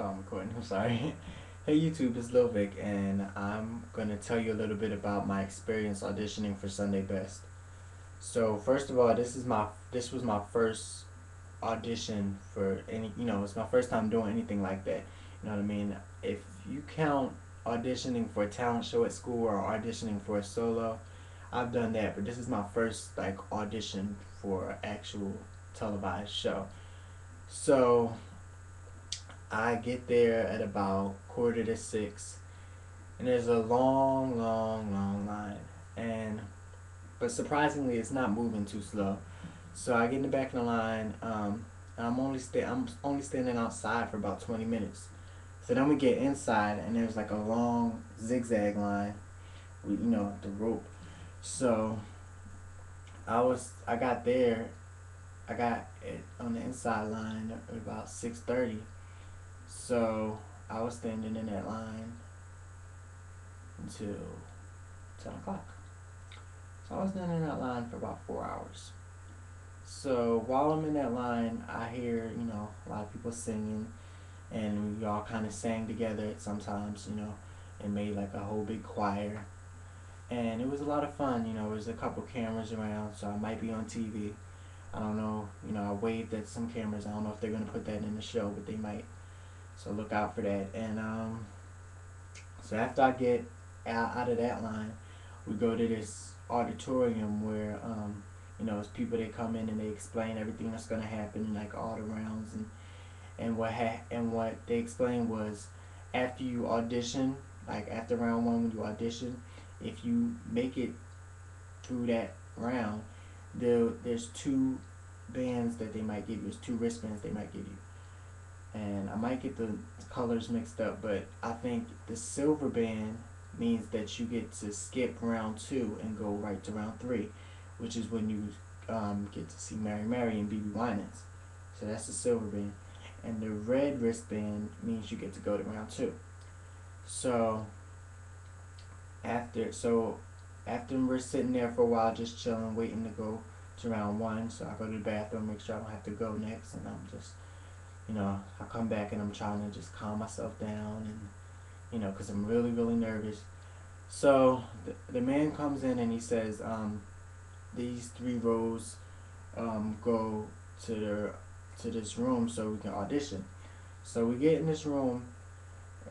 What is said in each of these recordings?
Oh, I'm recording. I'm sorry. Hey YouTube, it's Lil Vic, and I'm gonna tell you a little bit about my experience auditioning for Sunday Best. So first of all, this was my first audition for any. It's my first time doing anything like that. You know what I mean? If you count auditioning for a talent show at school or auditioning for a solo, I've done that, but this is my first like audition for an actual televised show. So I get there at about 5:45, and there's a long, long, long line. And but surprisingly, it's not moving too slow. So I get in the back of the line. And I'm only standing outside for about 20 minutes. So then we get inside, and there's like a long zigzag line with the rope. So I got there. I got it on the inside line at about 6:30. So I was standing in that line until 10 o'clock. So I was standing in that line for about 4 hours. So while I'm in that line, I hear a lot of people singing, and we all kind of sang together. Sometimes and made like a whole big choir, and it was a lot of fun. There was a couple cameras around, so I might be on TV. I don't know. I waved at some cameras. I don't know if they're gonna put that in the show, but they might. So look out for that. And so after I get out of that line, we go to this auditorium where it's people that come in and they explain everything that's gonna happen, like all the rounds, and what they explained was after you audition, like after round one when you audition, if you make it through that round, there's two bands that they might give you. There's two wristbands they might give you, and I might get the colors mixed up, but I think the silver band means that you get to skip round two and go right to round three, which is when you get to see Mary Mary and BB Winans. So that's the silver band, and the red wristband means you get to go to round two. So after so after we're sitting there for a while, just chilling, waiting to go to round one. So I go to the bathroom, make sure I don't have to go next, and I'm just I come back and I'm trying to just calm myself down, and because I'm really, really nervous. So the man comes in and he says, these three rows go to this room so we can audition. So we get in this room.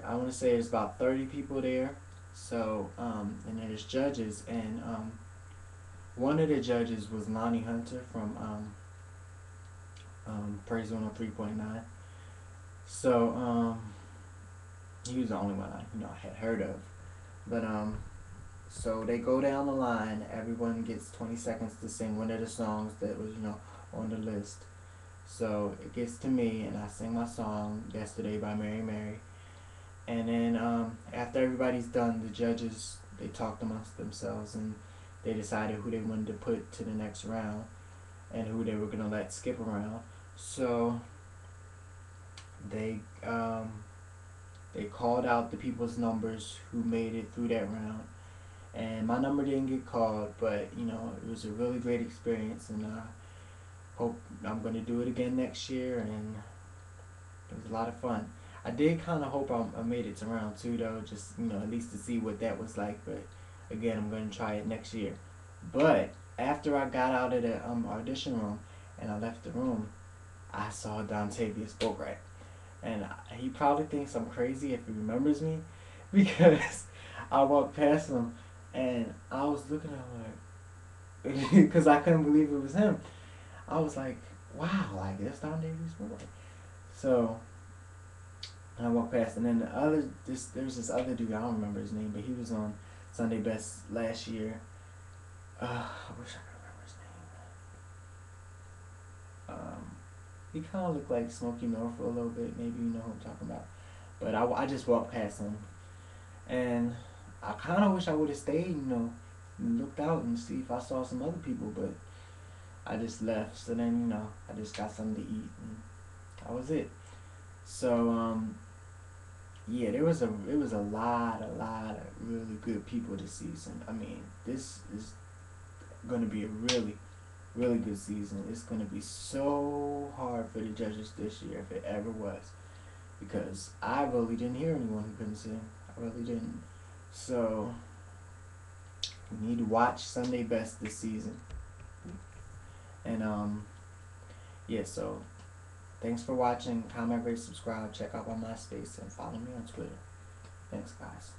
I want to say there's about 30 people there. So and there's judges, and one of the judges was Lonnie Hunter from Praise 103.9. So he was the only one I had heard of. But so they go down the line. Everyone gets 20 seconds to sing one of the songs that was on the list. So it gets to me, and I sing my song "Yesterday" by Mary Mary. And then after everybody's done, the judges they talked amongst themselves, and they decided who they wanted to put to the next round and who they were gonna let skip around. So they they called out the people's numbers who made it through that round, and my number didn't get called, but it was a really great experience, and I hope I'm gonna do it again next year, and it was a lot of fun. I did kind of hope I made it to round two though, just at least to see what that was like. But again, I'm gonna try it next year. But after I got out of the audition room and I left the room, I saw Dontavius Boatwright, and he probably thinks I'm crazy if he remembers me, because I walked past him and I was looking at him like, because I couldn't believe it was him. I was like, wow, like that's Dontavius Boatwright. So and I walked past, and then there's this other dude, I don't remember his name, but he was on Sunday Best last year. I wish I could remember his name. He kind of looked like Smokey North a little bit. Maybe you know who I'm talking about. But I just walked past him, and I kind of wish I would have stayed, and looked out and see if I saw some other people, but I just left. So then, I just got something to eat, and that was it. So, yeah, it was a lot of really good people this season. I mean, this is going to be a really, really good season. It's going to be so hard for the judges this year, if it ever was. because I really didn't hear anyone who couldn't sing. I really didn't. So you need to watch Sunday Best this season. And yeah, so thanks for watching. Comment, rate, subscribe. Check out my MySpace and follow me on Twitter. Thanks, guys.